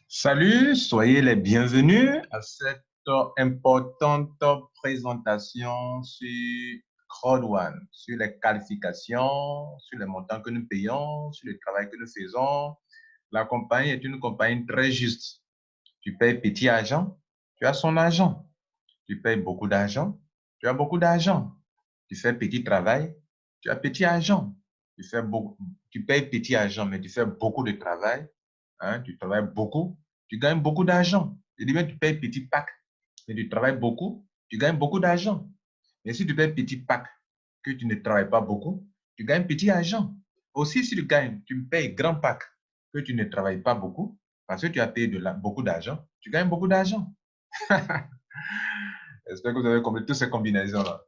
Salut, soyez les bienvenus à cette importante présentation sur Crowd One, sur les qualifications, sur les montants que nous payons, sur le travail que nous faisons. La compagnie est une compagnie très juste. Tu payes petit argent, tu as son argent. Tu payes beaucoup d'argent, tu as beaucoup d'argent. Tu fais petit travail, tu as petit argent. Tu payes petit argent, mais tu fais beaucoup de travail. Hein, tu travailles beaucoup, tu gagnes beaucoup d'argent. Je dis bien, tu payes petit pack, mais tu travailles beaucoup, tu gagnes beaucoup d'argent. Mais si tu payes petit pack, que tu ne travailles pas beaucoup, tu gagnes petit argent. Aussi, si tu me payes grand pack, que tu ne travailles pas beaucoup, parce que tu as payé beaucoup d'argent, tu gagnes beaucoup d'argent. J'espère que vous avez compris toutes ces combinaisons-là.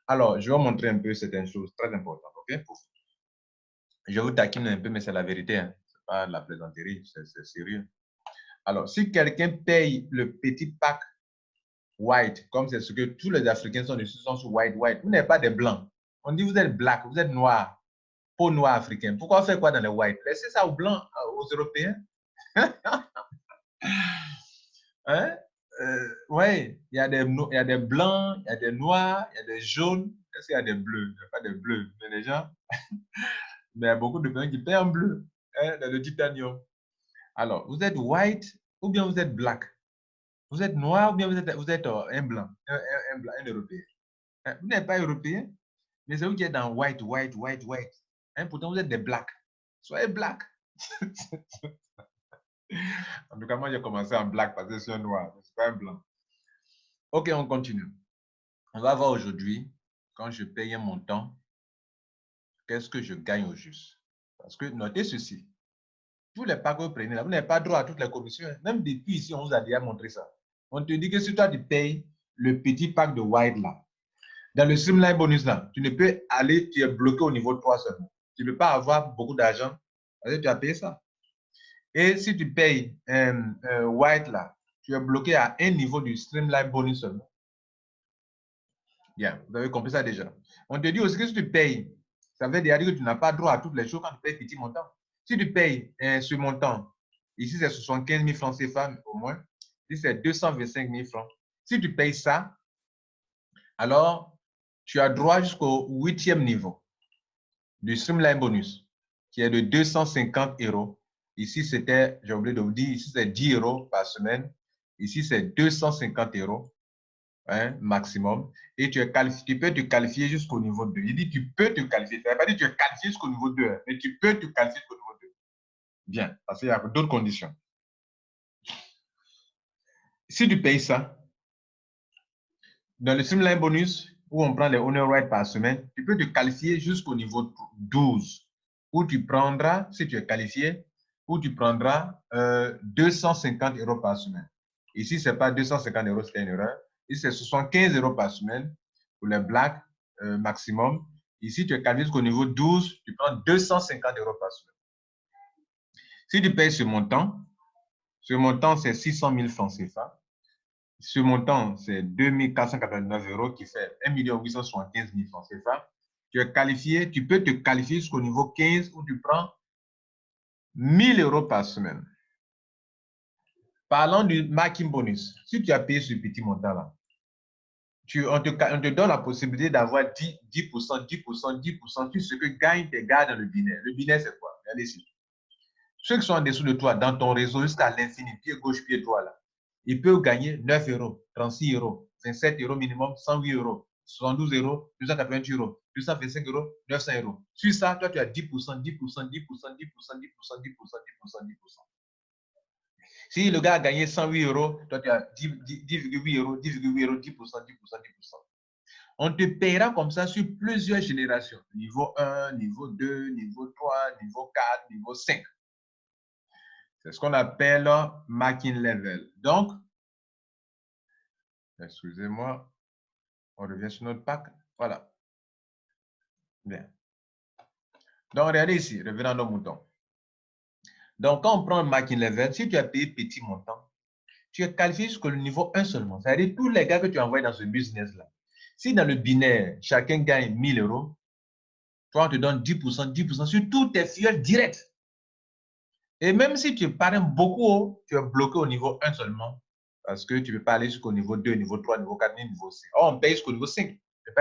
Alors, je vais vous montrer un peu certaines choses très importantes. Ok? Je vous taquine un peu, mais c'est la vérité. Hein. Ce n'est pas de la plaisanterie, c'est sérieux. Alors, si quelqu'un paye le petit pack white, comme c'est ce que tous les Africains sont dessus, sont sur white, white, vous n'êtes pas des blancs. On dit vous êtes black, vous êtes noir, peau noire africaine. Pourquoi faire quoi dans les white? Laissez ça aux blancs, aux Européens. Hein? Oui, il y a des blancs, il y a des noirs, il y a des jaunes. Est-ce qu'il y a des bleus? Il n'y a pas de bleus. Mais les gens, mais il y a beaucoup de personnes qui paient en bleu, hein, dans le titanium. Alors, vous êtes white ou bien vous êtes black? Vous êtes noir ou bien vous êtes un blanc, un blanc, un Européen. Hein, vous n'êtes pas Européen, mais c'est vous qui êtes dans white, white, white, white. Hein, pourtant, vous êtes des blacks. Soyez black. En tout cas, moi, j'ai commencé en black parce que je suis un noir, je ne suis pas un blanc. OK, on continue. On va voir aujourd'hui, quand je paye un montant, qu'est-ce que je gagne au juste. Parce que notez ceci, tous les packs que vous prenez là, vous n'avez pas droit à toutes les commissions. Même depuis ici, on vous a déjà montré ça. On te dit que si toi, tu payes le petit pack de white là, dans le Streamline Bonus là, tu ne peux aller, tu es bloqué au niveau 3 seulement. Tu ne peux pas avoir beaucoup d'argent parce que tu as payé ça. Et si tu payes un white là, tu es bloqué à un niveau du Streamline Bonus seulement. Bien, vous avez compris ça déjà. On te dit aussi que si tu payes, ça veut dire que tu n'as pas droit à toutes les choses quand tu payes petit montant. Si tu payes ce montant, ici c'est 75 000 francs CFA au moins, ici c'est 225 000 francs. Si tu payes ça, alors tu as droit jusqu'au 8e niveau du Streamline Bonus, qui est de 250 euros. Ici, c'était, j'ai oublié de vous dire, ici c'est 10 euros par semaine. Ici, c'est 250 euros. Hein, maximum, et tu peux te qualifier jusqu'au niveau 2. Il dit tu peux te qualifier. Ça ne veut pas dire que tu es qualifié jusqu'au niveau 2, hein, mais tu peux te qualifier jusqu'au niveau 2. Bien, parce qu'il y a d'autres conditions. Si tu payes ça, dans le Streamline Bonus, où on prend les honor rights par semaine, tu peux te qualifier jusqu'au niveau 12, où tu prendras, si tu es qualifié, où tu prendras 250 euros par semaine. Ici, ce n'est pas 250 euros, c'est une erreur. Ici, c'est 75 euros par semaine pour les blacks maximum. Ici, tu es qualifié jusqu'au niveau 12, tu prends 250 euros par semaine. Si tu payes ce montant, c'est 600 000 francs CFA. Ce montant, c'est 2 489 euros qui fait 1 875 000 francs CFA. Tu es qualifié, tu peux te qualifier jusqu'au niveau 15 où tu prends 1 000 euros par semaine. Parlons du marking bonus. Si tu as payé ce petit montant-là, on te donne la possibilité d'avoir 10%, 10%, 10% sur ce que gagnent tes gars dans le binaire. Le binaire, c'est quoi? Regardez ici. Ceux qui sont en dessous de toi, dans ton réseau jusqu'à l'infini, pied gauche, pied droit, là, ils peuvent gagner 9 euros, 36 euros, 27 euros minimum, 108 euros, 72 euros, 288 euros, 225 euros, 900 euros. Sur ça, toi, tu as 10%, 10%, 10%, 10%, 10%, 10%, 10%, 10%. Si le gars a gagné 108 euros, toi, tu as 10,8 euros, 10,8 euros, 10%, 10%, 10%. On te paiera comme ça sur plusieurs générations. Niveau 1, niveau 2, niveau 3, niveau 4, niveau 5. C'est ce qu'on appelle marking level. Donc, excusez-moi, on revient sur notre pack. Voilà. Bien. Donc, regardez ici, revenons à nos moutons. Donc, quand on prend un marking level, si tu as payé petit montant, tu es qualifié jusqu'au niveau 1 seulement. C'est-à-dire tous les gars que tu envoies dans ce business-là. Si dans le binaire, chacun gagne 1000 euros, toi, on te donne 10%, 10% sur tous tes fioles directs. Et même si tu parrains beaucoup haut, tu es bloqué au niveau 1 seulement. Parce que tu ne peux pas aller jusqu'au niveau 2, niveau 3, niveau 4, niveau 5. Or, on paye jusqu'au niveau 5.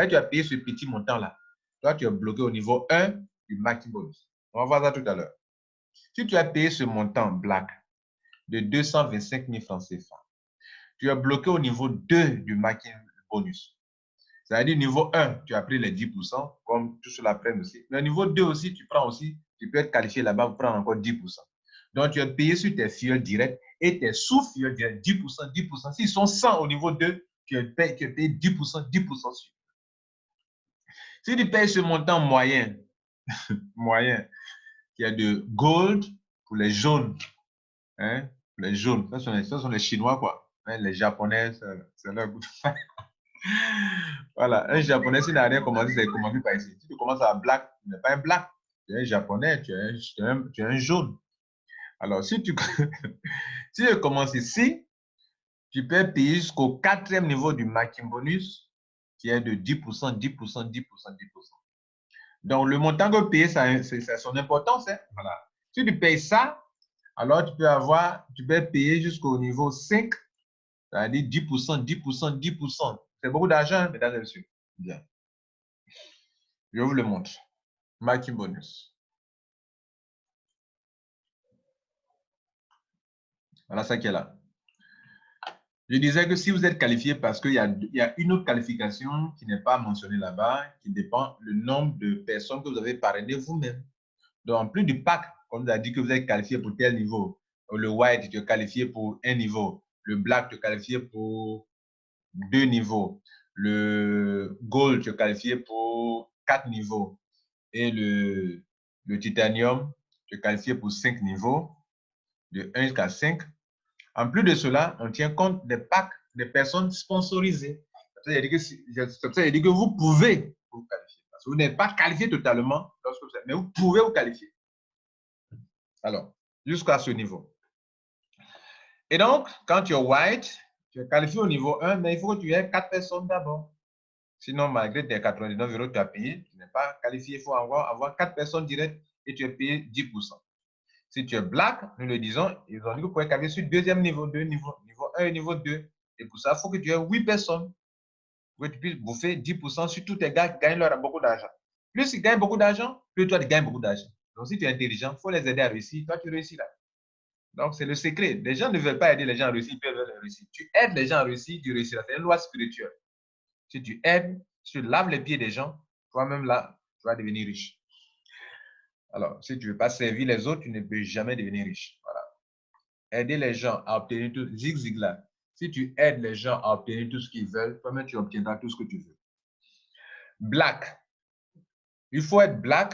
Tu as payé ce petit montant-là. Toi, tu es bloqué au niveau 1 du maximum bonus. On va voir ça tout à l'heure. Si tu as payé ce montant black de 225 000 francs CFA, tu es bloqué au niveau 2 du maximum bonus. C'est-à-dire, niveau 1, tu as pris les 10%, comme tout cela prenne aussi. Mais au niveau 2 aussi, tu prends aussi, tu peux être qualifié là-bas pour prendre encore 10%. Donc, tu es payé sur tes fuels directs et tes sous-fuels directs, 10%, 10%. S'ils sont 100 au niveau 2, tu es payé 10%, 10% sur. Si tu payes ce montant moyen, qui est de gold pour les jaunes, hein, les jaunes, ça sont les Chinois, quoi. Hein, les Japonais, c'est leur goût. Voilà, un Japonais, s'il n'a rien commencé, c'est commencé par ici. Si tu commences à black, tu n'es pas un black. Tu es un Japonais, tu es un jaune. Alors, si tu, si tu commences ici, tu peux payer jusqu'au 4e niveau du maximum bonus, qui est de 10%, 10%, 10%, 10%. Donc, le montant que payer, c'est son importance. Hein? Voilà. Si tu payes ça, alors tu peux payer jusqu'au niveau 5, c'est-à-dire 10%, 10%, 10%. C'est beaucoup d'argent, mesdames et messieurs. Bien. Je vous le montre. Maximum bonus. Voilà ça qui est là. Je disais que si vous êtes qualifié, parce qu'il y a une autre qualification qui n'est pas mentionnée là-bas, qui dépend du nombre de personnes que vous avez parrainées vous-même. Donc, en plus du pack, on nous a dit que vous êtes qualifié pour tel niveau. Le white, tu es qualifié pour un niveau. Le black, tu es qualifié pour 2 niveaux. Le gold, tu es qualifié pour 4 niveaux. Et le titanium, tu es qualifié pour 5 niveaux, de 1 jusqu'à 5. En plus de cela, on tient compte des packs des personnes sponsorisées. Ça veut dire que vous pouvez vous qualifier. Parce que vous n'êtes pas qualifié totalement, mais vous pouvez vous qualifier. Alors, jusqu'à ce niveau. Et donc, quand tu es white, tu es qualifié au niveau 1, mais il faut que tu aies 4 personnes d'abord. Sinon, malgré tes 99 € que tu as payé, tu n'es pas qualifié. Il faut avoir 4 personnes directes et tu es payé 10%. Si tu es black, nous le disons, ils ont dit que vous pouvez qualifier sur le deuxième niveau, niveau 1 et niveau 2. Et pour ça, il faut que tu aies 8 personnes pour que tu puisses bouffer 10% sur tous tes gars qui gagnent leur beaucoup d'argent. Plus ils gagnent beaucoup d'argent, plus toi tu gagnes beaucoup d'argent. Donc, si tu es intelligent, il faut les aider à réussir. Toi, tu réussis là. Donc, c'est le secret. Les gens ne veulent pas aider les gens à réussir, ils peuvent les réussir. Tu aides les gens à réussir, tu réussis là. C'est une loi spirituelle. Si tu aides, si tu laves les pieds des gens, toi-même là, tu vas devenir riche. Alors, si tu ne veux pas servir les autres, tu ne peux jamais devenir riche. Voilà. Aider les gens à obtenir tout. Zig Ziglar. Si tu aides les gens à obtenir tout ce qu'ils veulent, toi-même, tu obtiendras tout ce que tu veux. Black. Il faut être black.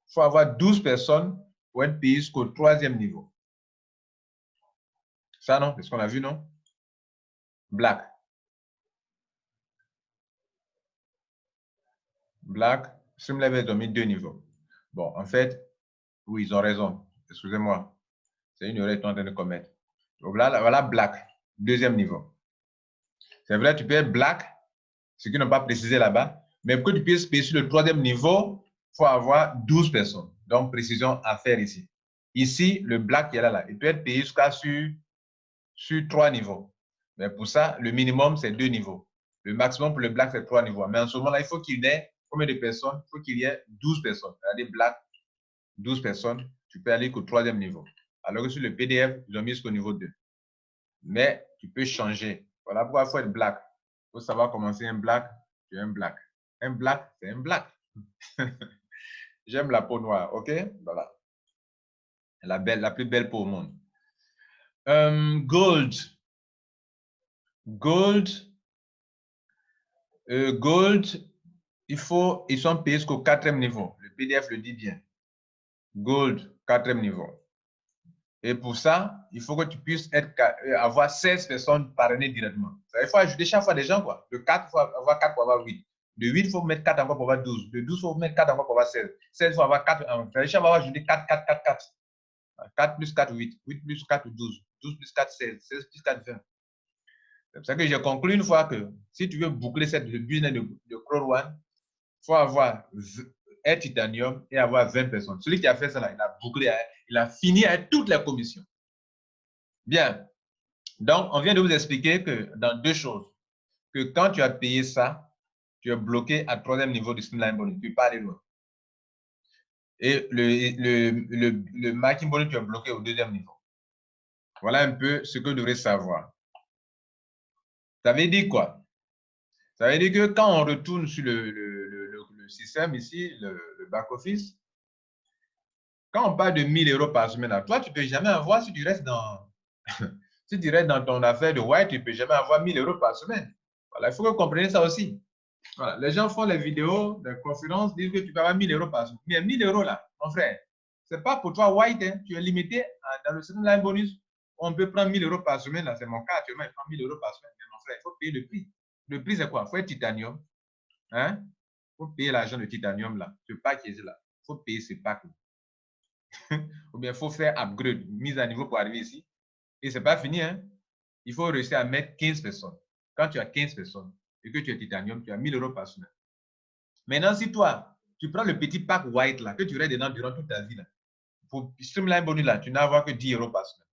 Il faut avoir 12 personnes pour être payé jusqu'au 3e niveau. Ça, non? C'est ce qu'on a vu, non? Black. Black. Simlev, ils ont mis 2 niveaux. Bon, en fait, oui, ils ont raison. Excusez-moi. C'est une erreur que tu es en train de commettre. Donc voilà black. 2e niveau. C'est vrai, tu peux être black, ce qu'ils n'ont pas précisé là-bas, mais pour que tu puisses payer sur le 3e niveau, il faut avoir 12 personnes. Donc, précision à faire ici. Ici, le black qui est là, il peut être payé jusqu'à sur 3 niveaux. Mais pour ça, le minimum, c'est 2 niveaux. Le maximum pour le black, c'est 3 niveaux. Mais en ce moment-là, il faut qu'il y ait combien de personnes? Il faut qu'il y ait 12 personnes. C'est-à-dire black, 12 personnes, tu peux aller qu'au 3e niveau. Alors que sur le PDF, ils ont mis jusqu'au niveau 2. Mais tu peux changer. Voilà pourquoi il faut être black. Il faut savoir commencer un black, tu es un black. Un black, c'est un black. J'aime la peau noire, ok? Voilà. La plus belle peau au monde. Gold. Gold. Gold, ils sont payés jusqu'au 4e niveau. Le PDF le dit bien. Gold, 4e niveau. Et pour ça, il faut que tu puisses avoir 16 personnes parrainées directement. Il faut ajouter chaque fois des gens, quoi. De 4, il faut avoir 4 pour avoir 8. De 8, il faut mettre 4 encore pour avoir 12. De 12, il faut mettre 4 encore pour avoir 16. 16, il faut avoir 4. Chaque fois, on va ajouter 4, 4, 4, 4. 4 plus 4, 8. 8 plus 4, 12. 12 plus 4, 16. 16 plus 4, 20. C'est pour ça que j'ai conclu une fois que si tu veux boucler cette business de Crowd One, il faut avoir Air Titanium et avoir 20 personnes. Celui qui a fait ça, là, il a bouclé, il a fini avec toutes les commissions. Bien. Donc, on vient de vous expliquer que dans deux choses, que quand tu as payé ça, tu es bloqué à troisième niveau du streamline bonus. Tu ne peux pas aller loin. Et le marketing bonus, tu es bloqué au deuxième niveau. Voilà un peu ce que vous devrez savoir. Ça veut dire quoi? Ça veut dire que quand on retourne sur le système ici, le back-office, quand on parle de 1000 € par semaine, là, toi, tu ne peux jamais avoir, si tu restes dans, si tu restes dans ton affaire de white, tu ne peux jamais avoir 1000 € par semaine. Voilà, il faut que vous compreniez ça aussi. Voilà, les gens font les vidéos, les conférences, disent que tu peux avoir 1000 € par semaine. Mais 1000 € là, mon frère, ce n'est pas pour toi white, hein. Tu es limité dans le streamline bonus. On peut prendre 1000 € par semaine, là, c'est mon cas actuellement, je prends 1000 € par semaine. Mais mon frère, il faut payer le prix. Le prix, c'est quoi? Il faut être titanium. Hein? Il faut payer l'argent de titanium là, ce pack là. Il faut payer ce pack là. Ou bien il faut faire upgrade, mise à niveau pour arriver ici. Et ce n'est pas fini, hein? Il faut réussir à mettre 15 personnes. Quand tu as 15 personnes et que tu es titanium, tu as 1000 € par semaine. Maintenant, si toi, tu prends le petit pack white là, que tu restes dedans durant toute ta vie là, pour Streamline Bonus là, tu n'as que 10 € par semaine.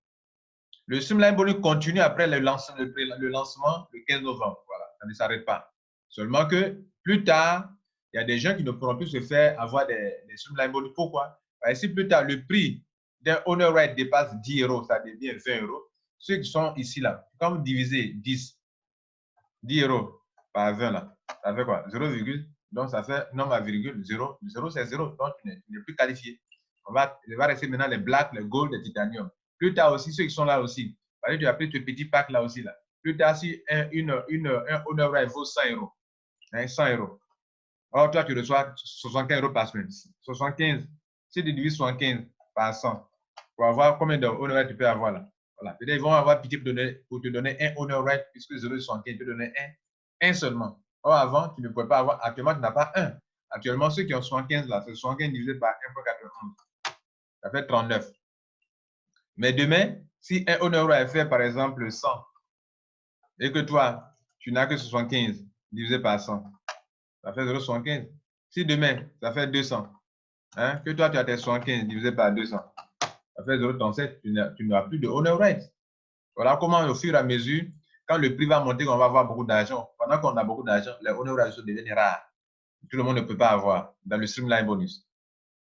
Le Streamline Bonus continue après le lancement le 15 novembre. Voilà, ça ne s'arrête pas. Seulement que plus tard, il y a des gens qui ne pourront plus se faire avoir des Streamline Bonus. Pourquoi? Parce que si plus tard, le prix d'un Honor Right dépasse 10 €, ça devient 20 €. Ceux qui sont ici là, quand vous divisez 10 € par 20 là, ça fait quoi? 0, donc ça fait non à virgule 0. 0 c'est 0, donc tu n'es plus qualifié. Il va rester maintenant les blacks, les gold, les titanium. Plus tard aussi, ceux qui sont là aussi, parce que tu as pris ce petit pack là aussi là. Plus tard, si un Honor Right vaut 100 €, hein, 100 €. Or, toi, tu reçois 75 € par semaine. 75, si tu divises 75 par 100, pour avoir combien de Honor Right tu peux avoir là? Voilà. Peut-être ils vont avoir pitié pour te donner un Honor Right, puisque 0,75, tu peux donner un seulement. Or, avant, tu ne pouvais pas avoir, actuellement, tu n'as pas un. Actuellement, ceux qui ont 75 là, c'est 75 divisé par 1,91. Ça fait 39. Mais demain, si un Honor Right est fait, par exemple, 100, et que toi, tu n'as que 75 divisé par 100, ça fait 0,75. Si demain, ça fait 200, hein, que toi, tu as tes 75 divisé par 200, ça fait 0,37, tu n'as plus de Honor Right. Voilà comment, au fur et à mesure, quand le prix va monter, on va avoir beaucoup d'argent. Pendant qu'on a beaucoup d'argent, les Honor Right deviennent rares. Tout le monde ne peut pas avoir dans le Streamline Bonus.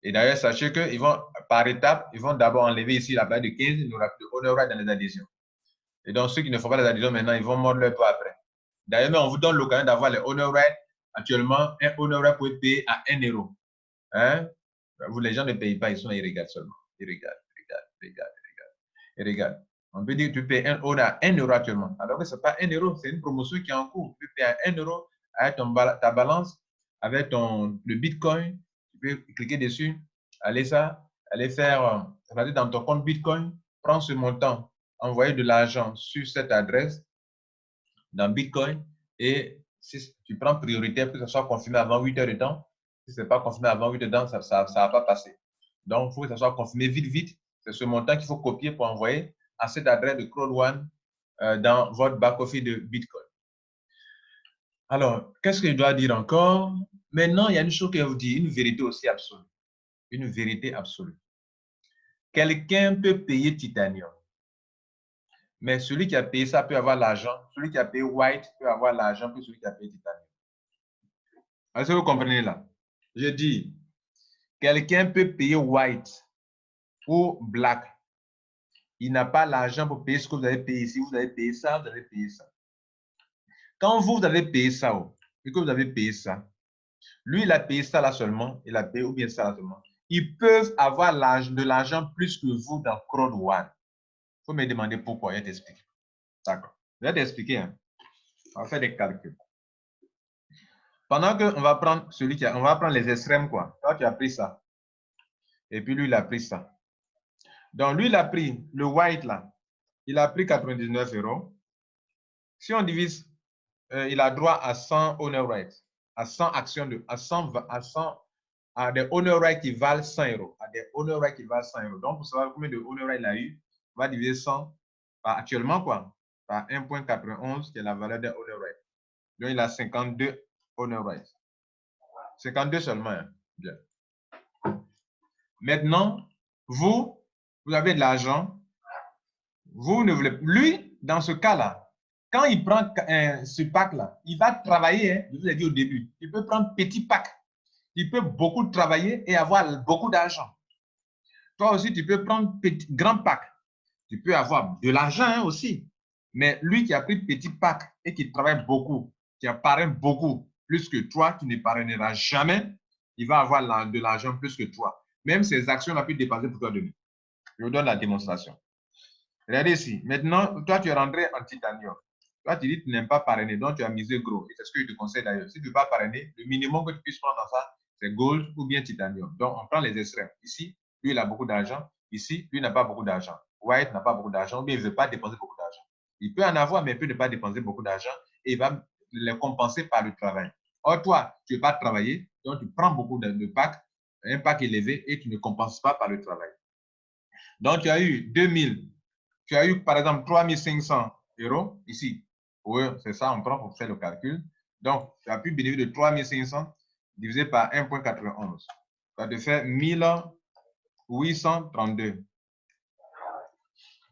Et d'ailleurs, sachez qu'ils vont, par étapes, ils vont d'abord enlever ici la place de 15, il n'y aura plus de Honor Right dans les adhésions. Et donc, ceux qui ne font pas les adhésions maintenant, ils vont mordre leur pas après. D'ailleurs, on vous donne l'occasion d'avoir les Honor Right. Actuellement, un Honor Right peut être payé à 1 €. Hein? Vous, les gens ne payent pas, ils sont irréguliers seulement. Irréguliers. On peut dire que tu payes un euro à 1 € actuellement. Alors que ce n'est pas 1 €, c'est une promotion qui est en cours. Tu payes à 1 € avec ta balance, avec le Bitcoin. Tu peux cliquer dessus, aller faire, dans ton compte Bitcoin, prendre ce montant, envoyer de l'argent sur cette adresse dans Bitcoin et si tu prends priorité pour que ça soit confirmé avant 8 heures de temps. Si ce n'est pas confirmé avant 8 heures de temps, ça ne va pas passer. Donc, il faut que ça soit confirmé vite. C'est ce montant qu'il faut copier pour envoyer à cette adresse de CrowdOne dans votre back-office de Bitcoin. Alors, qu'est-ce que je dois dire encore? Maintenant, il y a une chose que je vous dis, une vérité aussi absolue. Une vérité absolue. Quelqu'un peut payer Titanium. Mais celui qui a payé ça peut avoir l'argent. Celui qui a payé White peut avoir l'argent que celui qui a payé Titanium. Est-ce que vous comprenez là? Je dis, quelqu'un peut payer White ou Black. Il n'a pas l'argent pour payer ce que vous avez payé ici. Vous avez payé ça, vous avez payé ça. Quand vous avez payé ça, et que vous avez payé ça, lui, il a payé ça là seulement, il a payé ou bien ça là seulement. Ils peuvent avoir de l'argent plus que vous dans CrowdOne. Il faut me demander pourquoi, je vais t'expliquer. D'accord. Je vais t'expliquer. Hein. On va faire des calculs. Pendant qu'on va prendre on va prendre les extrêmes, quoi. Toi, tu as pris ça. Et puis lui, il a pris ça. Donc, lui, il a pris le white là. Il a pris 99 €. Si on divise, il a droit à 100 honor rights, à 100 actions, à des honor rights qui valent 100 €. À des honor rights qui valent 100 €. Donc, pour savoir combien de honor rights il a eu, on va diviser 100 par actuellement, quoi, par 1,91, qui est la valeur des honor rights. Donc, il a 52 honor rights. 52 seulement, hein. Bien. Maintenant, vous avez de l'argent. Vous ne voulez... Lui, dans ce cas-là, quand il prend ce pack-là, il va travailler, hein, je vous ai dit au début, il peut prendre petit pack. Il peut beaucoup travailler et avoir beaucoup d'argent. Toi aussi, tu peux prendre petit, grand pack. Tu peux avoir de l'argent hein, aussi. Mais lui qui a pris petit pack et qui travaille beaucoup, qui parraine beaucoup, plus que toi, tu ne parraineras jamais, il va avoir de l'argent plus que toi. Même ses actions n'ont pu dépasser pour toi demain. Je vous donne la démonstration. Regardez ici. Maintenant, toi, tu es rentré en titanium. Toi, tu dis que tu n'aimes pas parrainer, donc tu as misé gros. Et c'est ce que je te conseille d'ailleurs. Si tu ne veux pas parrainer, le minimum que tu puisses prendre dans ça, c'est gold ou bien titanium. Donc, on prend les extrêmes. Ici, lui, il a beaucoup d'argent. Ici, lui n'a pas beaucoup d'argent. White n'a pas beaucoup d'argent, mais il ne veut pas dépenser beaucoup d'argent. Il peut en avoir, mais il peut ne pas dépenser beaucoup d'argent et il va les compenser par le travail. Or, toi, tu ne veux pas travailler, donc tu prends beaucoup de packs, un pack élevé et tu ne compenses pas par le travail. Donc, tu as eu 2000. Tu as eu, par exemple, 3500 euros ici. Oui, c'est ça, on prend pour faire le calcul. Donc, tu as pu bénéficier de 3500 divisé par 1,91. Ça te fait 1832.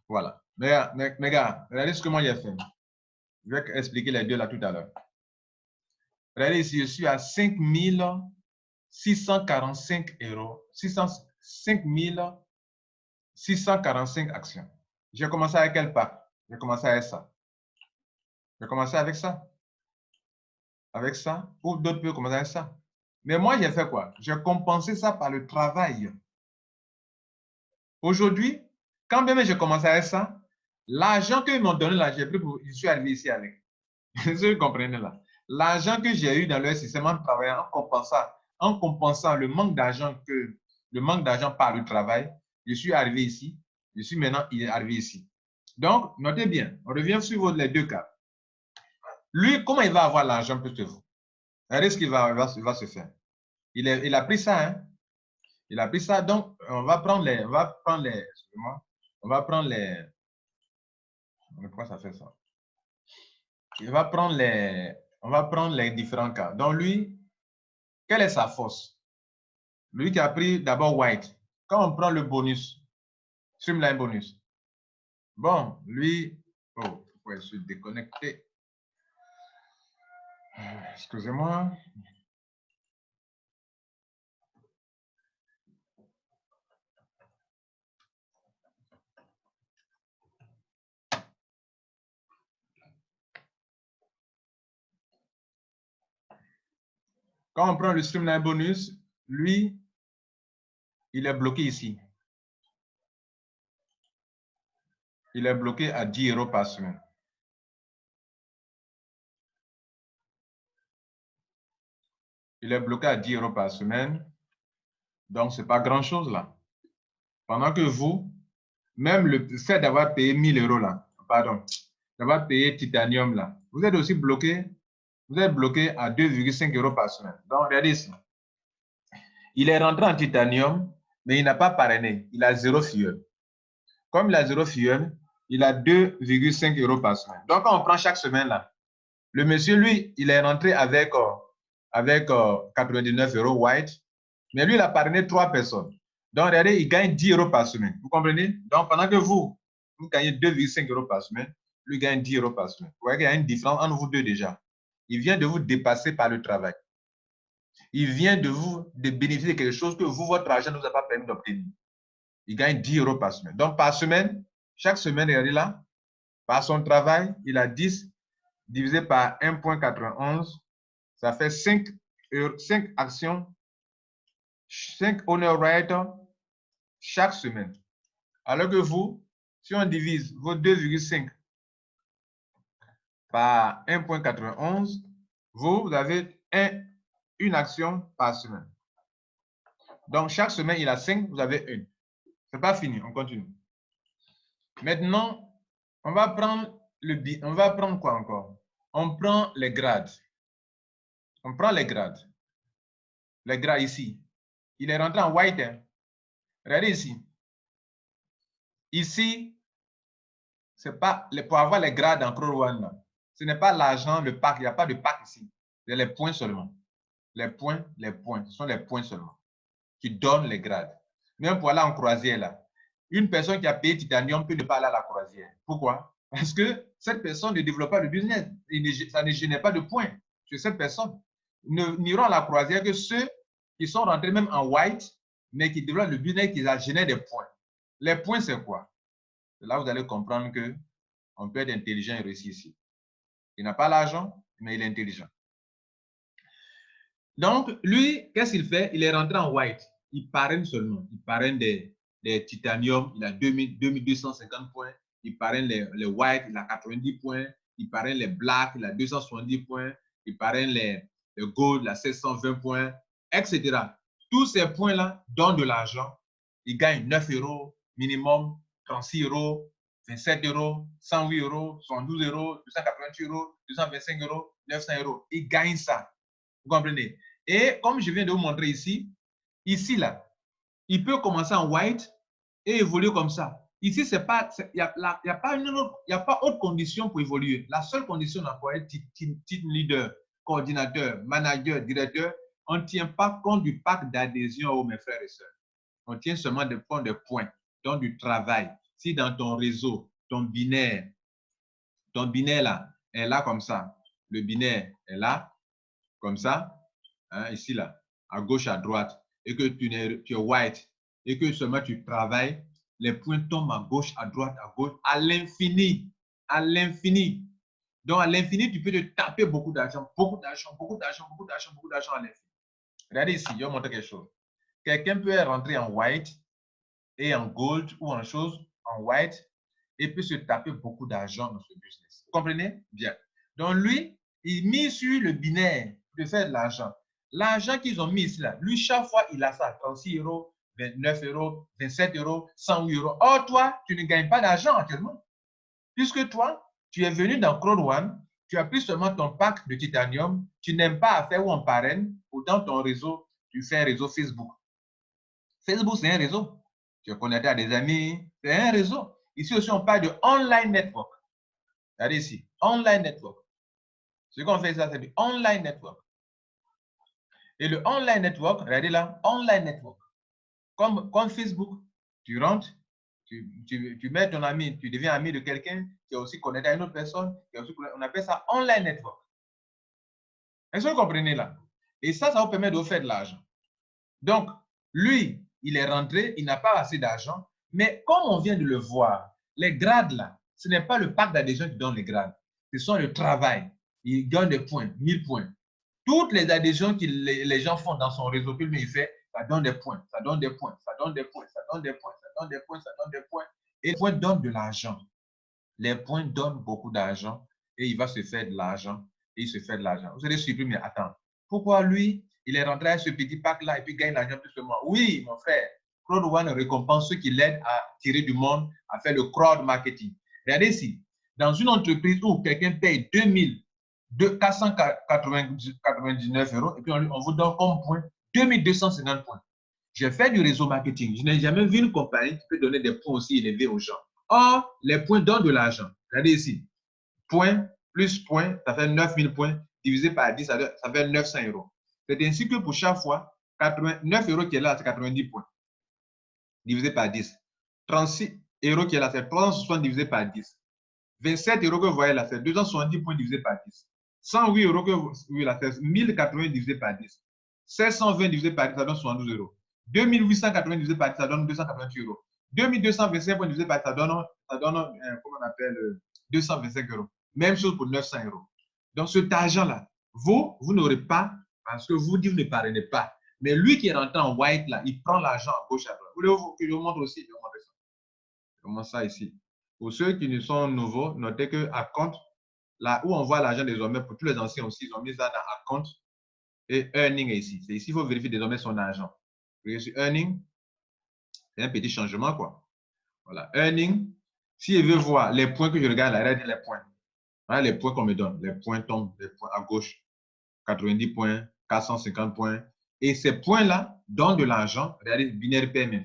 Voilà. Mais gars, regardez ce que moi j'ai fait. Je vais expliquer les deux là tout à l'heure. Regardez ici, je suis à 5645 euros. 5645 actions. J'ai commencé avec quel pack? J'ai commencé avec ça. J'ai commencé avec ça. Avec ça. Ou d'autres peuvent commencer avec ça. Mais moi, j'ai fait quoi? J'ai compensé ça par le travail. Aujourd'hui, quand même j'ai commencé avec ça, l'argent qu'ils m'ont donné là, j'ai pris pour... Je suis arrivé ici avec. Vous comprenez là? L'argent que j'ai eu dans leur système en travaillant, en compensant le manque d'argent par le travail, je suis arrivé ici. Je suis maintenant arrivé ici. Donc, notez bien, on revient sur les deux cas. Lui, comment il va avoir l'argent plus que vous? Regardez ce qu'il va se faire. Il a pris ça, hein? Il a pris ça. Donc, on va prendre les, excusez-moi, on va prendre les, pourquoi ça fait ça? On va prendre les différents cas. Donc, lui, quelle est sa force? Lui qui a pris d'abord white. Quand on prend le bonus, streamline bonus. Bon, lui, oh, pourquoi je suis déconnecté? Excusez-moi. Quand on prend le streamline bonus, lui, il est bloqué ici. Il est bloqué à 10 euros par semaine. Il est bloqué à 10 euros par semaine. Donc, ce n'est pas grand-chose là. Pendant que vous, même le fait d'avoir payé 1000 euros là, pardon, d'avoir payé titanium là, vous êtes aussi bloqué, vous êtes bloqué à 2,5 euros par semaine. Donc, regardez ici. Il est rentré en titanium, mais il n'a pas parrainé. Il a 0 fuel. Comme il a 0 fuel, il a 2,5 euros par semaine. Donc, quand on prend chaque semaine là, le monsieur, lui, il est rentré avec 99 euros white, mais lui, il a parrainé 3 personnes. Donc, regardez, il gagne 10 euros par semaine. Vous comprenez? Donc, pendant que vous gagnez 2,5 euros par semaine, lui gagne 10 euros par semaine. Vous voyez qu'il y a une différence entre vous deux déjà. Il vient de vous dépasser par le travail. Il vient de bénéficier de quelque chose que vous, votre argent ne vous a pas permis d'obtenir. Il gagne 10 euros par semaine. Donc, par semaine, chaque semaine, regardez là, par son travail, il a 10 divisé par 1,91. Ça fait 5 actions, 5 honor rights chaque semaine. Alors que vous, si on divise vos 2,5 par 1,91, vous avez une action par semaine. Donc, chaque semaine, il a 5, vous avez une. Ce n'est pas fini, on continue. Maintenant, on va prendre quoi encore? On prend les grades. On prend les grades. Les grades ici. Il est rentré en white. Hein? Regardez ici. Ici, c'est pas pour avoir les grades en Crow One. Ce n'est pas l'argent, le pack. Il n'y a pas de pack ici. C'est les points seulement. Les points. Ce sont les points seulement qui donnent les grades. Même pour aller en croisière, là. Une personne qui a payé Titanium peut ne pas aller à la croisière. Pourquoi? Parce que cette personne ne développe pas le business. Ça ne génère pas de points sur cette personne. N'iront à la croisière que ceux qui sont rentrés même en white, mais qui développent le business qui génère des points. Les points, c'est quoi? Là, vous allez comprendre qu'on peut être intelligent et réussir ici. Il n'a pas l'argent, mais il est intelligent. Donc, lui, qu'est-ce qu'il fait? Il est rentré en white. Il parraine seulement. Il parraine des titanium, il a 2250 points. Il parraine les white, il a 90 points. Il parraine les black, il a 270 points. Il parraine les gold, il a 720 points, etc. Tous ces points-là donnent de l'argent. Il gagne 9 euros minimum, 36 euros, 27 euros, 108 euros, 112 euros, 288 euros, 225 euros, 900 euros. Il gagne ça. Vous comprenez? Et comme je viens de vous montrer ici, là, il peut commencer en white et évoluer comme ça. Ici, il n'y a pas autre condition pour évoluer. La seule condition pour être team leader, coordinateur, manager, directeur, on ne tient pas compte du pack d'adhésion, mes frères et sœurs. On tient seulement des points, donc du travail. Si dans ton réseau, ton binaire là, est là comme ça, le binaire est là, comme ça, hein, ici, là, à gauche, à droite, et que tu es white, et que seulement tu travailles, les points tombent à gauche, à droite, à l'infini. À l'infini. Donc, à l'infini, tu peux te taper beaucoup d'argent, beaucoup d'argent, beaucoup d'argent, beaucoup d'argent, beaucoup d'argent à l'infini. Regardez ici, je vais vous montrer quelque chose. Quelqu'un peut rentrer en white et en gold ou en chose, en white, et peut se taper beaucoup d'argent dans ce business. Vous comprenez? Bien. Donc, lui, il mise sur le binaire de faire de l'argent. L'argent qu'ils ont mis ici, là, lui, chaque fois, il a ça, 36 euros, 29 euros, 27 euros, 108 euros. Or, toi, tu ne gagnes pas d'argent actuellement. Puisque toi, tu es venu dans Crowd One, tu as pris seulement ton pack de titanium, tu n'aimes pas à faire où on parraine, ou dans ton réseau, tu fais un réseau Facebook. Facebook, c'est un réseau. Tu es connecté à des amis, c'est un réseau. Ici aussi, on parle de online network. Regardez ici, online network. Ce qu'on fait, ça, c'est du online network. Et le online network, regardez là, online network. Comme Facebook, tu rentres, tu mets ton ami, tu deviens ami de quelqu'un qui est aussi connecté à une autre personne, on appelle ça online network. Est-ce que vous comprenez là? Et ça vous permet de vous faire de l'argent. Donc, lui, il est rentré, il n'a pas assez d'argent, mais comme on vient de le voir, les grades là, ce n'est pas le pack d'adhésion qui donne les grades, ce sont le travail. Il gagne des points, 1000 points. Toutes les adhésions que les gens font dans son réseau, puis lui, il fait, ça donne des points, ça donne des points, ça donne des points, ça donne des points, ça donne des points, ça donne des points. Et les points donnent de l'argent. Les points donnent beaucoup d'argent et il va se faire de l'argent et il se fait de l'argent. Vous allez surpris, mais attends, pourquoi lui, il est rentré à ce petit pack-là et puis gagne l'argent plus que moi? Oui, mon frère, Crowd One récompense ceux qui l'aident à tirer du monde, à faire le crowd marketing. Regardez ici, dans une entreprise où quelqu'un paye 499 euros et puis on vous donne comme point 2250 points. J'ai fait du réseau marketing. Je n'ai jamais vu une compagnie qui peut donner des points aussi élevés aux gens. Or, les points donnent de l'argent. Regardez ici. Point plus point, ça fait 9000 points. Divisé par 10, ça fait 900 euros. C'est ainsi que pour chaque fois, 89 euros qui est là, c'est 90 points. Divisé par 10. 36 euros qui est là, c'est 360 divisé par 10. 27 euros que vous voyez là, c'est 270 points divisé par 10. 108 euros que vous voyez là, c'est 1080 divisé par 10. 720 divisé par 10, ça donne 72 euros. 2880 divisé par 10, ça donne 288 euros. 2225 points divisé par 10, ça donne comment on appelle, 225 euros. Même chose pour 900 euros. Donc, cet argent-là, vous n'aurez pas parce que vous ne parrainez pas. Mais lui qui est rentré en white, là, il prend l'argent à gauche à droite. Voulez-vous que je vous montre aussi? Je vais vous montrer ça. Je commence ça ici. Pour ceux qui ne sont nouveaux, notez qu'à compte, là où on voit l'argent désormais, pour tous les anciens aussi, ils ont mis ça dans à compte et earning est ici. C'est ici qu'il faut vérifier désormais son argent. Regardez sur earning, c'est un petit changement, quoi. Voilà, earning. Si je veux voir les points que je regarde, là, regardez les points. Voilà les points qu'on me donne. Les points tombent, les points à gauche. 90 points, 450 points. Et ces points-là donnent de l'argent. Regardez, binaire payment.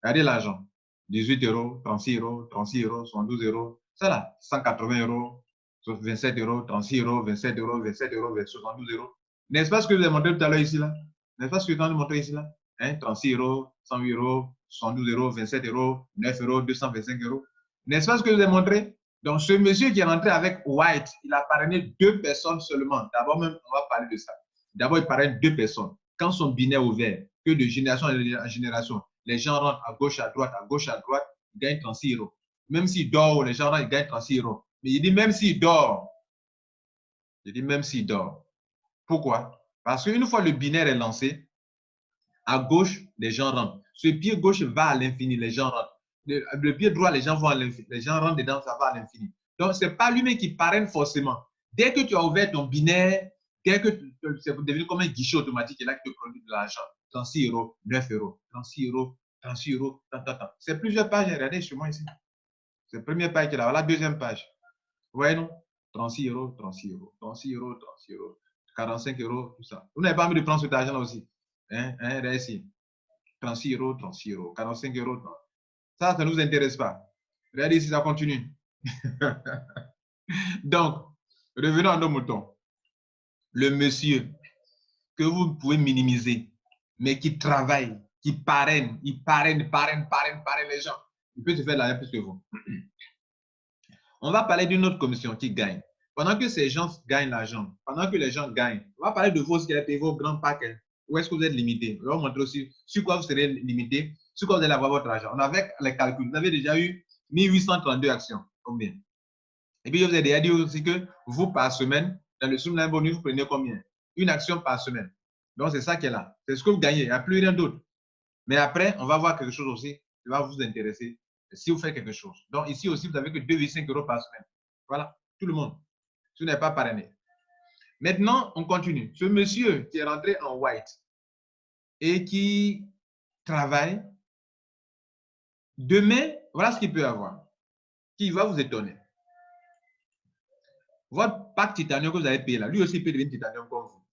Regardez l'argent. 18 euros, 36 euros, 36 euros, 72 euros. Ça là, 180 euros, 27 euros, 36 euros, 27 euros, 27 euros, 72 euros. N'est-ce pas ce que je vous ai montré tout à l'heure ici là? N'est-ce pas ce que je vous ai montré ici là? Hein, 36 euros, 108 euros, 112 euros, 27 euros, 9 euros, 225 euros. N'est-ce pas ce que je vous ai montré? Donc, ce monsieur qui est rentré avec White, il a parrainé 2 personnes seulement. D'abord, même, on va parler de ça. D'abord, il parraine 2 personnes. Quand son binaire ouvert, que de génération en génération, les gens rentrent à gauche, à droite, ils gagnent 36 euros. Même s'il dort, les gens rentrent, ils gagnent 36 euros. Mais il dit même s'il dort. Il dit même s'il dort. Pourquoi? Parce qu'une fois le binaire est lancé, à gauche, les gens rentrent. Ce pied gauche va à l'infini, les gens rentrent. Le pied droit, les gens vont à l'infini. Les gens rentrent dedans, ça va à l'infini. Donc, ce n'est pas lui-même qui parraine forcément. Dès que tu as ouvert ton binaire, dès que c'est devenu comme un guichet automatique, et là qui te produit de l'argent. 36 euros, 9 euros, 36 euros, 36 euros, C'est plusieurs pages. Regardez chez moi ici. C'est la première page qui est là. La deuxième page. Vous voyez, non? 36 euros, 36 euros, 36 euros, 36 euros, 45 euros, tout ça. Vous n'avez pas envie de prendre cet argent-là aussi. Regardez ici. 36 euros, 36 euros, 45 euros. Ça ne nous intéresse pas. Regardez si ça continue. Donc, revenons à nos moutons. Le monsieur que vous pouvez minimiser, mais qui travaille, qui parraine, il parraine les gens. Il peut se faire de l'argent plus que vous. On va parler d'une autre commission qui gagne. Pendant que ces gens gagnent l'argent, pendant que les gens gagnent, on va parler de vos squelettes, vos grands paquets. Où est-ce que vous êtes limité? On va vous montrer aussi sur quoi vous serez limité, sur quoi vous allez avoir votre argent. On avait les calculs. Vous avez déjà eu 1832 actions. Combien? Et puis, je vous ai déjà dit aussi que vous, par semaine, dans le Zoom bonus, vous prenez combien? Une action par semaine. Donc, c'est ça qui est là. C'est ce que vous gagnez. Il n'y a plus rien d'autre. Mais après, on va voir quelque chose aussi qui va vous intéresser si vous faites quelque chose. Donc, ici aussi, vous n'avez que 2,5 euros par semaine. Voilà, tout le monde. Ce n'est pas parrainé. Maintenant, on continue. Ce monsieur qui est rentré en white et qui travaille, demain, voilà ce qu'il peut avoir, qui va vous étonner. Votre pack titanium que vous avez payé là, lui aussi peut devenir titanium comme vous.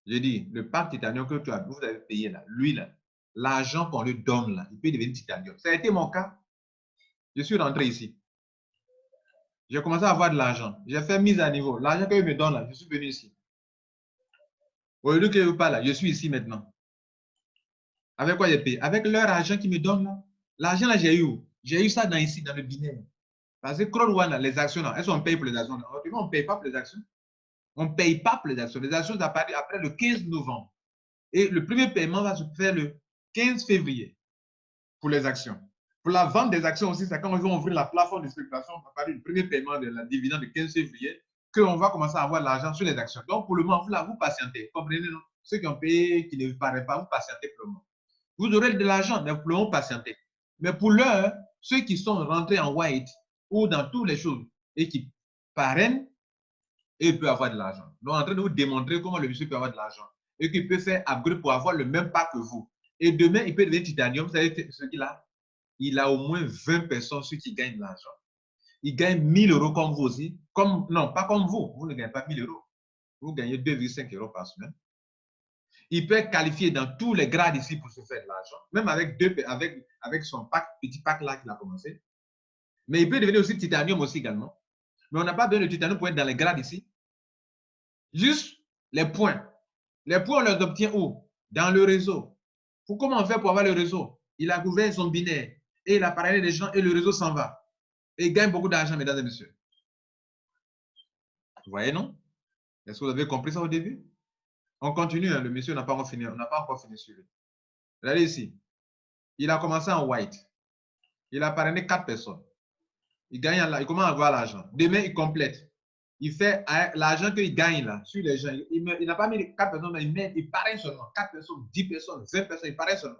Je dis, le pack titanium que vous avez payé là, lui là, l'argent qu'on lui donne là, il peut devenir titanium. Ça a été mon cas. Je suis rentré ici. J'ai commencé à avoir de l'argent. J'ai fait mise à niveau. L'argent qu'ils me donnent là, je suis venu ici. Au lieu que je parle là, je suis ici maintenant. Avec quoi j'ai payé? Avec leur argent qu'ils me donnent là. L'argent là, j'ai eu où? J'ai eu ça dans ici, dans le binaire. Parce que Crowd1, les actions là, elles sont payées pour les actions. On ne paye pas pour les actions. On ne paye pas pour les actions. Les actions apparaissent après le 15 novembre. Et le premier paiement va se faire le 15 février pour les actions. Pour la vente des actions aussi, c'est quand on va ouvrir la plateforme de spéculation, on va parler du premier paiement de la dividende de 15 février, qu'on va commencer à avoir l'argent sur les actions. Donc, pour le moment, vous patientez. Comprenez, non? Ceux qui ont payé, qui ne paraissent pas, vous patientez pour le moment. Vous aurez de l'argent, mais pour le moment, patientez. Mais pour l'heure, ceux qui sont rentrés en white ou dans toutes les choses et qui parrainent, il peut avoir de l'argent. Donc, en train de vous démontrer comment le monsieur peut avoir de l'argent et qu'il peut faire upgrade pour avoir le même pas que vous. Et demain, il peut devenir titanium. Vous savez ce qu'il a? Il a au moins 20 personnes ceux qui gagnent de l'argent. Il gagne 1000 euros comme vous aussi. Non, pas comme vous. Vous ne gagnez pas 1000 euros. Vous gagnez 2,5 euros par semaine. Il peut être qualifié dans tous les grades ici pour se faire de l'argent. Même avec son petit pack là qu'il a commencé. Mais il peut devenir aussi titanium aussi également. Mais on n'a pas besoin de titanium pour être dans les grades ici. Juste les points. Les points, on les obtient où? Dans le réseau. Comment on fait pour avoir le réseau? Il a ouvert son binaire et il a parlé des gens et le réseau s'en va. Et il gagne beaucoup d'argent, mesdames et messieurs. Vous voyez, non? Est-ce que vous avez compris ça au début? On continue, hein, le monsieur n'a pas encore fini. On n'a pas encore fini sur lui. Regardez ici. Il a commencé en white. Il a parrainé 4 personnes. Il commence à avoir l'argent. Demain, il complète. Il fait l'argent qu'il gagne là, sur les gens. Il n'a pas mis 4 personnes, il parraine seulement. 4 personnes, 10 personnes, 20 personnes, il parraine seulement.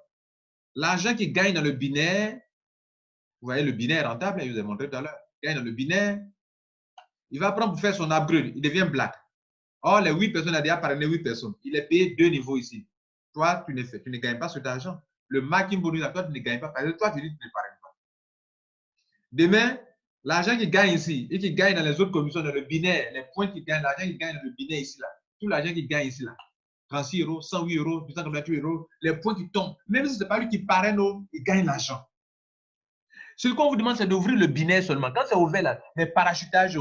L'argent qu'il gagne dans le binaire, vous voyez le binaire rentable, je vous ai montré tout à l'heure. Il gagne dans le binaire, il va prendre pour faire son upgrade, il devient black. Or, les 8 personnes, il a déjà parrainé 8 personnes. Il est payé 2 niveaux ici. Toi, tu ne gagnes pas cet argent. Le marketing bonus, toi, tu ne gagnes pas. Parce que toi, tu dis que tu ne parraines pas. Demain, l'argent qu'il gagne ici et qu'il gagne dans les autres commissions, dans le binaire, les points qu'il gagne, l'argent qu'il gagne dans le binaire ici, là, tout l'argent qu'il gagne ici, là, 36 euros, 108 euros, 888 euros, les points qui tombent, même si ce n'est pas lui qui parraine, il gagne l'argent. Ce qu'on vous demande, c'est d'ouvrir le binaire seulement. Quand c'est ouvert, là, les parachutages, ce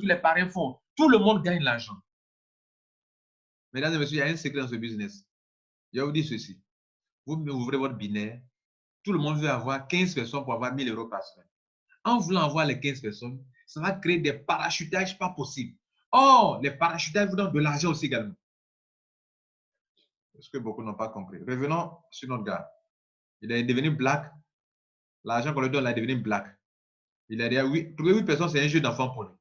que les parrains font, tout le monde gagne l'argent. Mesdames et messieurs, il y a un secret dans ce business. Je vais vous dire ceci. vous ouvrez votre binaire, tout le monde veut avoir 15 personnes pour avoir 1000 euros par semaine. En voulant avoir les 15 personnes, ça va créer des parachutages pas possibles. Or, les parachutages vous donnent de l'argent aussi également. Ce que beaucoup n'ont pas compris. Revenons sur notre gars. Il est devenu black. L'argent qu'on lui donne, il est devenu black. Il a dit, oui, trouver 8 personnes, c'est un jeu d'enfant pour lui.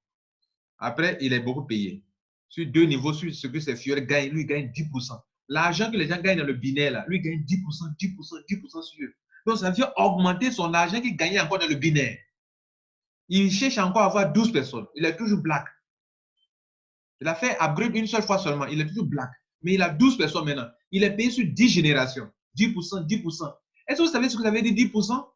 Après, il est beaucoup payé. Sur 2 niveaux, sur ce que ses filles gagnent, lui, il gagne 10%. L'argent que les gens gagnent dans le binaire, là, lui, il gagne 10%, 10%, 10% sur eux. Donc, ça vient augmenter son argent qu'il gagnait encore dans le binaire. Il cherche encore à avoir 12 personnes. Il est toujours black. Il a fait upgrade une seule fois seulement. Il est toujours black. Mais il a 12 personnes maintenant. Il est payé sur 10 générations. 10%, 10%. Est-ce que vous savez ce que vous avez dit, 10%?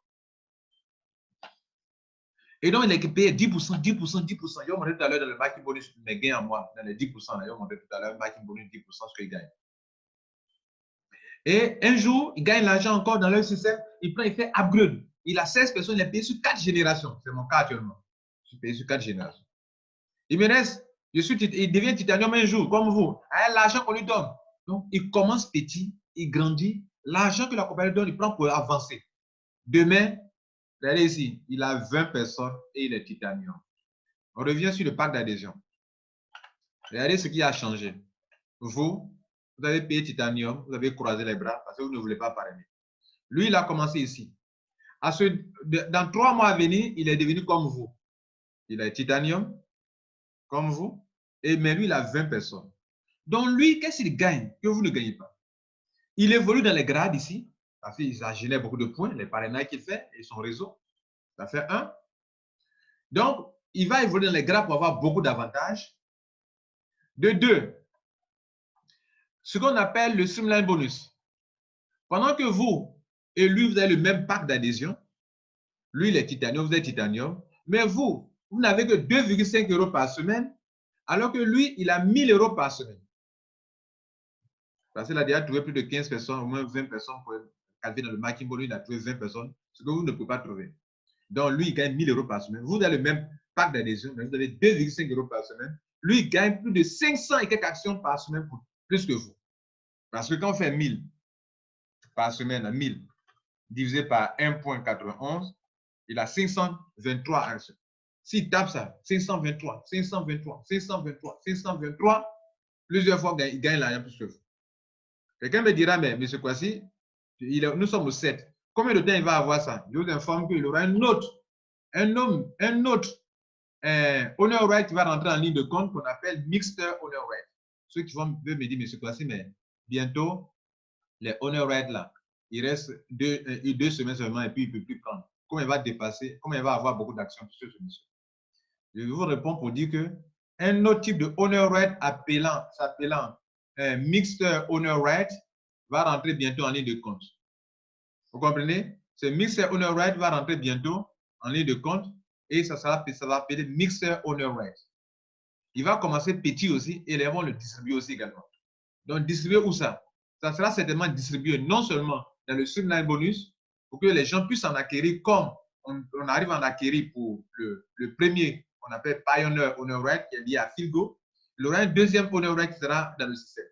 Et donc, il est payé 10%, 10%, 10%. Je vais montrer tout à l'heure dans le marketing bonus mes gains en moi, dans les 10%. Je vais montrer tout à l'heure le marketing bonus 10% ce qu'il gagne. Et un jour, il gagne l'argent encore dans leur système. Il prend, il fait upgrade. Il a 16 personnes, il est payé sur 4 générations. C'est mon cas actuellement. Je suis payé sur 4 générations. Il me reste, il devient titanium un jour, comme vous. L'argent qu'on lui donne. Donc, il commence petit, il grandit. L'argent que la compagnie donne, il prend pour avancer. Demain, regardez ici, il a 20 personnes et il est titanium. On revient sur le pack d'adhésion. Regardez ce qui a changé. Vous avez payé titanium, vous avez croisé les bras parce que vous ne voulez pas parrainer. Lui, il a commencé ici. Dans 3 mois à venir, il est devenu comme vous. Il est titanium, comme vous, mais lui, il a 20 personnes. Donc, lui, qu'est-ce qu'il gagne que vous ne gagnez pas? Il évolue dans les grades ici, parce qu'il a généré beaucoup de points, les parrainages qu'il fait et son réseau. Ça fait 1. Donc, il va évoluer dans les grades pour avoir beaucoup d'avantages. De 2, ce qu'on appelle le streamline bonus. Pendant que vous et lui, vous avez le même pack d'adhésion, lui, il est titanium, vous êtes titanium, mais vous n'avez que 2,5 euros par semaine, alors que lui, il a 1000 euros par semaine. Parce qu'il a déjà trouvé plus de 15 personnes, au moins 20 personnes pour calculer dans le marketing bonus, il a trouvé 20 personnes, ce que vous ne pouvez pas trouver. Donc, lui, il gagne 1000 euros par semaine. Vous avez le même pack d'adhésion, mais vous avez 2,5 euros par semaine. Lui, il gagne plus de 500 et quelques actions par semaine, plus que vous. Parce que quand on fait 1000 par semaine, à 1000 divisé par 1,91, il a 523 actions. S'il tape ça, 523, 523, 523, 523, plusieurs fois, il gagne l'argent plus que vous. Quelqu'un me dira, mais ce quoi-ci, nous sommes au 7. Combien de temps il va avoir ça? Je vous informe qu'il aura un autre honor right qui va rentrer en ligne de compte qu'on appelle Mixed Honor Right. Ceux qui vont me dire, mais ce quoi-ci, mais bientôt, les honor right là, il reste 2 semaines seulement et puis il ne peut plus prendre. Comment il va dépasser, comment il va avoir beaucoup d'actions sur ce monsieur? Je vous réponds pour dire que un autre type de honor right s'appelant Mixed Honor Right va rentrer bientôt en ligne de compte. Vous comprenez? Ce Mixed Honor Right va rentrer bientôt en ligne de compte et ça va appeler Mixed Honor Right. Il va commencer petit aussi et ils vont le distribuer aussi également. Donc, distribuer où ça? Ça sera certainement distribué non seulement dans le streamline bonus pour que les gens puissent en acquérir comme on arrive à en acquérir pour le premier qu'on appelle Pioneer Honor Right qui est lié à Filgo. Il y aura un deuxième Honor Right qui sera dans le système.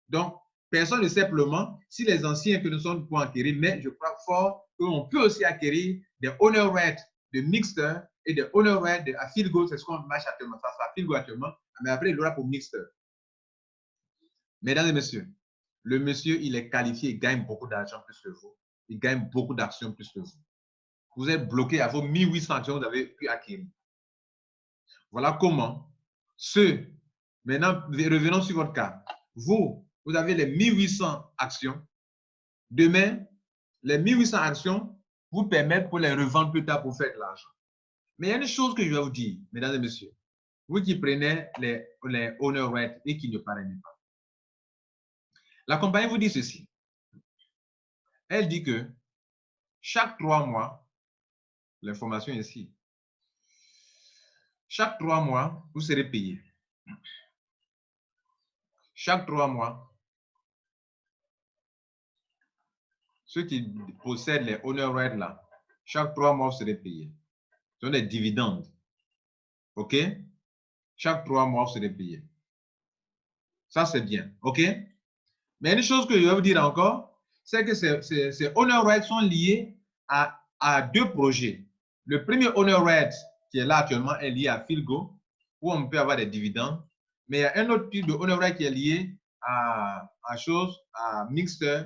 Donc, personne ne sait simplement si les anciens que nous sommes pour acquérir, mais je crois fort qu'on peut aussi acquérir des Honor Right de Mixter et des Honor Right de Filgo. C'est ce qu'on marche actuellement. Ça sera Filgo actuellement, mais après, il aura pour Mixter. Mesdames et messieurs, le monsieur, il est qualifié, il gagne beaucoup d'argent plus que vous. Il gagne beaucoup d'actions plus que vous. Vous êtes bloqué à vos 1800 actions que vous avez pu acquérir. Voilà comment maintenant, revenons sur votre cas. Vous avez les 1800 actions. Demain, les 1800 actions vous permettent pour les revendre plus tard pour faire de l'argent. Mais il y a une chose que je vais vous dire, mesdames et messieurs. Vous qui prenez les honor rights et qui ne parrainez pas. La compagnie vous dit ceci. Elle dit que chaque 3 mois, l'information est ici, chaque 3 mois, vous serez payé. Chaque 3 mois, ceux qui possèdent les honor rights là, chaque 3 mois, vous serez payé. Ce sont des dividendes. OK? Chaque 3 mois, vous serez payé. Ça, c'est bien. OK? Mais une chose que je vais vous dire encore, c'est que ces honor rights sont liés à deux projets. Le premier honor right qui est là actuellement est lié à Philgo, où on peut avoir des dividendes. Mais il y a un autre type de honor right qui est lié à Mixter,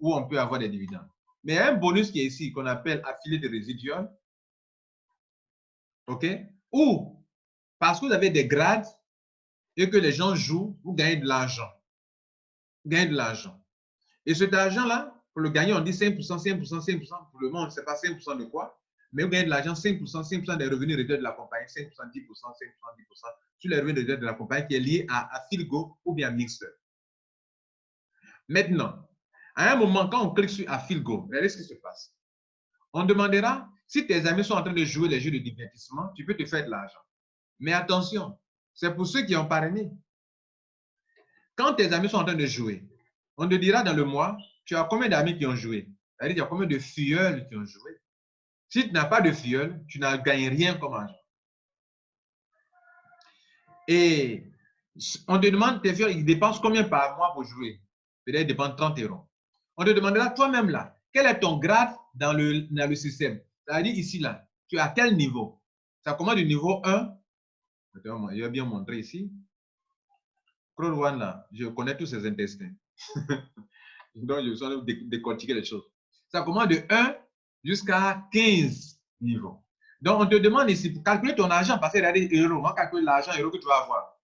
où on peut avoir des dividendes. Mais il y a un bonus qui est ici, qu'on appelle affiliate residual. OK? Ou, parce que vous avez des grades et que les gens jouent, vous gagnez de l'argent. Vous gagnez de l'argent. Et cet argent-là, pour le gagner, on dit 5%, 5%, 5%. Pour le moment, on ne sait pas 5% de quoi. Mais vous gagnez de l'argent, 5%, 5% des revenus réduits de la compagnie, 5%, 10%, 5%, 10% sur les revenus réduits de la compagnie qui est lié à Philgo ou bien à Mixer. Maintenant, à un moment, quand on clique sur Philgo, regardez ce qui se passe. On demandera, si tes amis sont en train de jouer les jeux de divertissement, tu peux te faire de l'argent. Mais attention, c'est pour ceux qui ont parrainé. Quand tes amis sont en train de jouer, on te dira dans le mois, tu as combien d'amis qui ont joué? C'est-à-dire, tu as combien de filleuls qui ont joué? Si tu n'as pas de filleuls, tu n'as gagné rien comme argent. Et on te demande, tes filleuls, ils dépensent combien par mois pour jouer? Peut-être ils dépensent 30 €. On te demandera toi-même là, quel est ton grade dans le système? C'est-à-dire ici là, tu es à quel niveau? Ça commence du niveau 1. Je vais bien montrer ici. Crowd One là, je connais tous ses intestins. Donc, je vais décortiquer les choses. Ça commence de 1 jusqu'à 15 niveaux. Donc, on te demande ici, pour calculer ton argent, parce qu'il y a des euros, on calcule l'argent euro que tu vas avoir.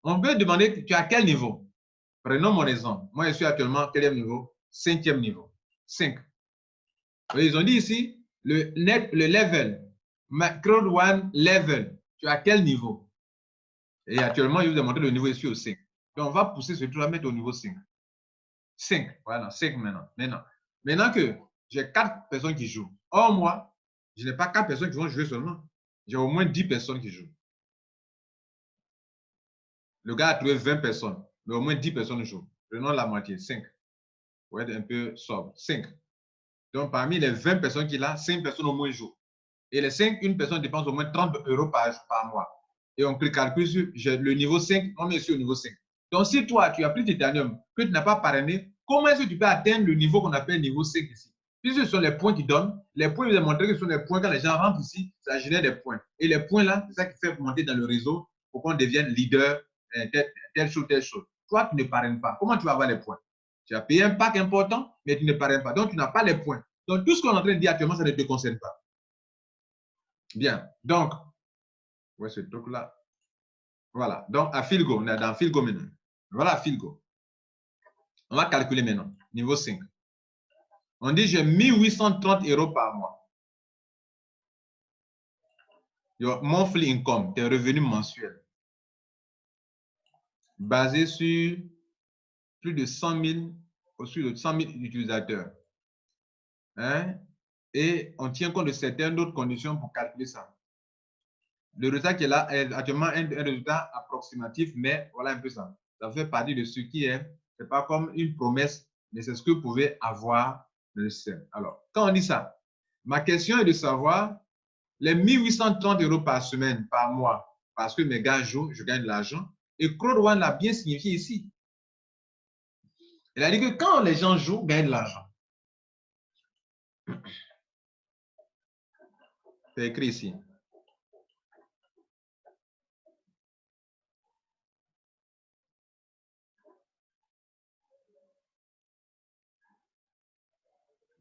On peut demander, tu es à quel niveau? Prenons mon exemple. Moi, je suis actuellement à quel niveau? 5e niveau. 5. Ils ont dit ici, le level, Crowd One level. Tu es à quel niveau? Et actuellement, je vous ai montré le niveau ici au 5. Donc, on va pousser ce truc à mettre au niveau 5. 5, voilà, 5 maintenant. Maintenant que j'ai 4 personnes qui jouent. Or, moi, je n'ai pas 4 personnes qui vont jouer seulement. J'ai au moins 10 personnes qui jouent. Le gars a trouvé 20 personnes, mais au moins 10 personnes jouent. Prenons la moitié, 5. Pour être un peu sobre, 5. Donc, parmi les 20 personnes qu'il a, 5 personnes au moins jouent. Et les 5, une personne dépense au moins 30 € par mois. Et on calcule sur le niveau 5, on est sur le niveau 5. Donc, si toi, tu as pris Titanium, que tu n'as pas parrainé, comment est-ce que tu peux atteindre le niveau qu'on appelle niveau 5 ici? Puisque ce sont les points qui donnent. Les points, je vous ai montré que ce sont les points. Quand les gens rentrent ici, ça génère des points. Et les points là, c'est ça qui fait monter dans le réseau pour qu'on devienne leader, telle chose, telle chose. Toi, tu ne parraines pas. Comment tu vas avoir les points? Tu as payé un pack important, mais tu ne parraines pas. Donc, tu n'as pas les points. Donc, tout ce qu'on est en train de dire actuellement, ça ne te concerne pas. Bien. Donc, où est ce truc-là? Voilà. Donc, à Philgo, on est dans Philgo maintenant. Voilà, Philgo. On va calculer maintenant. Niveau 5. On dit j'ai 1830 € par mois. Your monthly income, tes revenus mensuels. Basé sur plus de 100 000, sur 100 000 utilisateurs. Hein? Et on tient compte de certaines autres conditions pour calculer ça. Le résultat qui est là est actuellement un résultat approximatif, mais voilà un peu ça. Ça fait partie de ce qui est, ce n'est pas comme une promesse, mais c'est ce que vous pouvez avoir dans le système. Alors, quand on dit ça, ma question est de savoir les 1830 € par semaine, par mois, parce que mes gars jouent, je gagne de l'argent. Et Crowd One l'a bien signifié ici. Il a dit que quand les gens jouent, gagnent de l'argent. C'est écrit ici.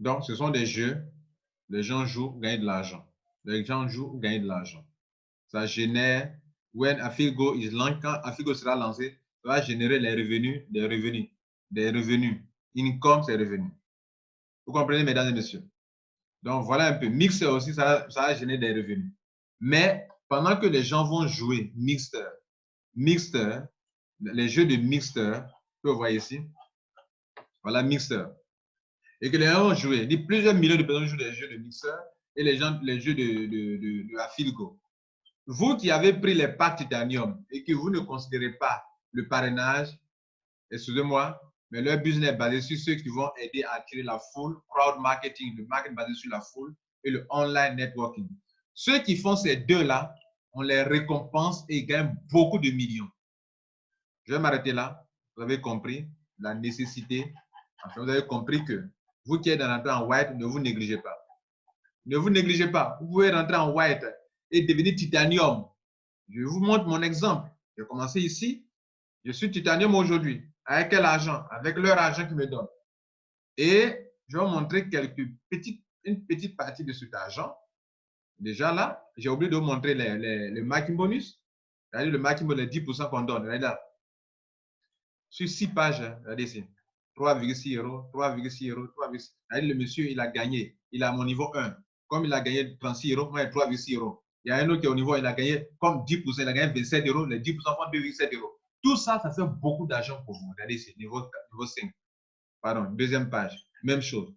Donc, ce sont des jeux. Les gens jouent, gagnent de l'argent. Les gens jouent, gagnent de l'argent. Ça génère, when Philgo is launched, quand Philgo sera lancé, ça va générer les revenus, des revenus. Income, c'est revenus. Vous comprenez, mesdames et messieurs? Donc, voilà un peu. Mixer aussi, ça va générer des revenus. Mais pendant que les gens vont jouer Mixer, les jeux de Mixer, que vous voyez ici, voilà Mixer. Et que les gens vont jouer, il dit plusieurs millions de personnes jouent des jeux de Mixer et les jeux de Philgo. Vous qui avez pris les packs Titanium et que vous ne considérez pas le parrainage, excusez-moi, mais leur business est basé sur ceux qui vont aider à attirer la foule, crowd marketing, le marketing basé sur la foule et le online networking. Ceux qui font ces deux-là, on les récompense et ils gagnent beaucoup de millions. Je vais m'arrêter là. Vous avez compris la nécessité Enfin, vous avez compris que vous qui êtes rentré en white, ne vous négligez pas. Ne vous négligez pas. Vous pouvez rentrer en white et devenir titanium. Je vous montre mon exemple. J'ai commencé ici. Je suis titanium aujourd'hui. Avec quel argent? Avec leur argent qu'ils me donnent. Et je vais vous montrer une petite partie de cet argent. Déjà là, j'ai oublié de vous montrer le marketing bonus. Regardez le marketing bonus, les 10% qu'on donne. Regardez là. Sur 6 pages, regardez ici. 3,6 euros, 3,6 euros, 3,6. Le monsieur, il a gagné. Il est à mon niveau 1. Comme il a gagné 36 euros, moi, j'ai 3,6 euros. Il y a un autre qui est au niveau, il a gagné comme 10%, il a gagné 27 euros. Les 10% font 2,7 euros. Tout ça, ça fait beaucoup d'argent pour vous. Regardez ici, niveau 5. Pardon, deuxième page. Même chose.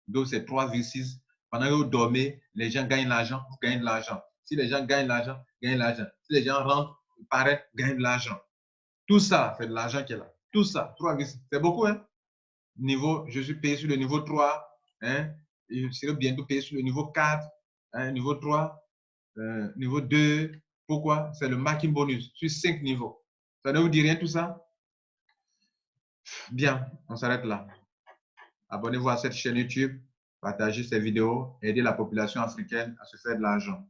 Donc, c'est 3,6. Pendant que vous dormez, les gens gagnent l'argent, vous gagnez de l'argent. Si les gens gagnent l'argent, gagnent de l'argent. Si les gens rentrent, paraissent, gagnent de l'argent. Tout ça, c'est de l'argent qui est là. Tout ça, 3,6. C'est beaucoup, hein? Niveau, je suis payé sur le niveau 3. Hein? Et je serai bientôt payé sur le niveau 4. Hein? Niveau 3. Niveau 2. Pourquoi? C'est le marketing bonus sur 5 niveaux. Ça ne vous dit rien tout ça? Bien, on s'arrête là. Abonnez-vous à cette chaîne YouTube, partagez ces vidéos, aidez la population africaine à se faire de l'argent.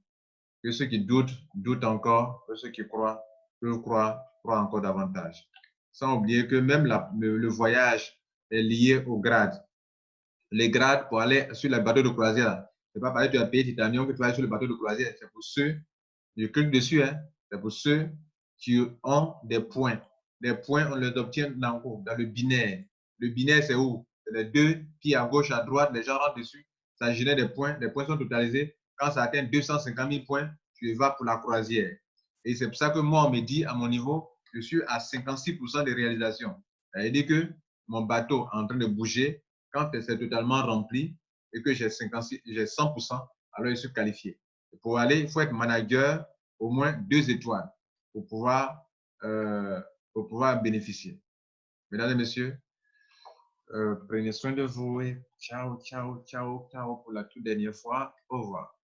Que ceux qui doutent, doutent encore, que ceux qui croient, croient encore davantage. Sans oublier que même le voyage est lié au grade. Les grades pour aller sur les bateaux de croisière, c'est pas parce que tu as payé Titanium que tu vas aller sur le bateau de croisière. C'est pour ceux, je clique dessus, hein, c'est pour ceux qui ont des points. Les points, on les obtient dans le binaire. Le binaire, c'est où? C'est les deux pieds à gauche, à droite, les gens rentrent dessus, ça génère des points. Les points sont totalisés. Quand ça atteint 250 000 points, tu vas pour la croisière. Et c'est pour ça que moi, on me dit, à mon niveau, je suis à 56% de réalisation. Ça veut dire que mon bateau est en train de bouger. Quand c'est totalement rempli et que j'ai 100%, alors je suis qualifié. Pour aller, il faut être manager au moins 2 étoiles pour pouvoir bénéficier. Mesdames et messieurs, prenez soin de vous et ciao, ciao, ciao, ciao pour la toute dernière fois. Au revoir.